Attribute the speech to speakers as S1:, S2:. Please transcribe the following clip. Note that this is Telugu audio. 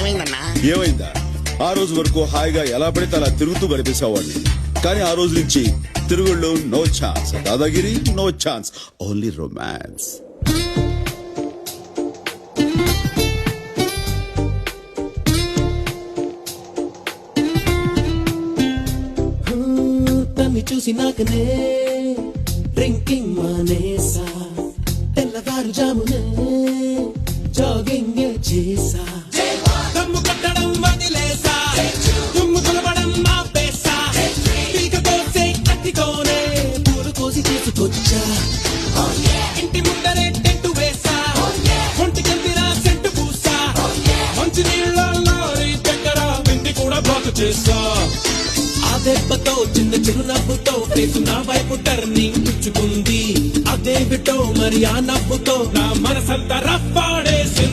S1: ఏమైందన్నా?
S2: ఏమైందా? ఆ రోజు వరకు హాయిగా ఎలా పడితే అలా తిరుగుతూ గడిపేసేవాడిని. కానీ ఆ రోజు నుంచి తిరుగుళ్ళు నో ఛాన్స్, దాదాగిరి నో ఛాన్స్, ఓన్లీ రొమాన్స్.
S3: తన్ని చూసినాకనే డ్రింకింగ్ మానేసా, తెల్లవారుజామునే జాగింగ్ చేసా, దమ్ము కొట్టడం వదిలేసా, దుమ్ము తులపడం ఆపేసా, పీక కోసే కత్తితోనే పూలు కోసి చేసుకొచ్చా, ఇంటి ముందరే టెంటు వేసా, ఒంటికెళ్ళినా సెంటు పూసా, మంచి నీళ్ళలో దగ్గర వెండి కూడా బాగు చేసా. ఆ దెబ్బతో చిన్న చిరునవ్వుతో ఫేసు నా వైపు టర్నింగ్ ఇచ్చుకుంది. అదే బిటో మరి ఆ నవ్వుతో నా మనసంతా రఫ్ఫాడేసింది.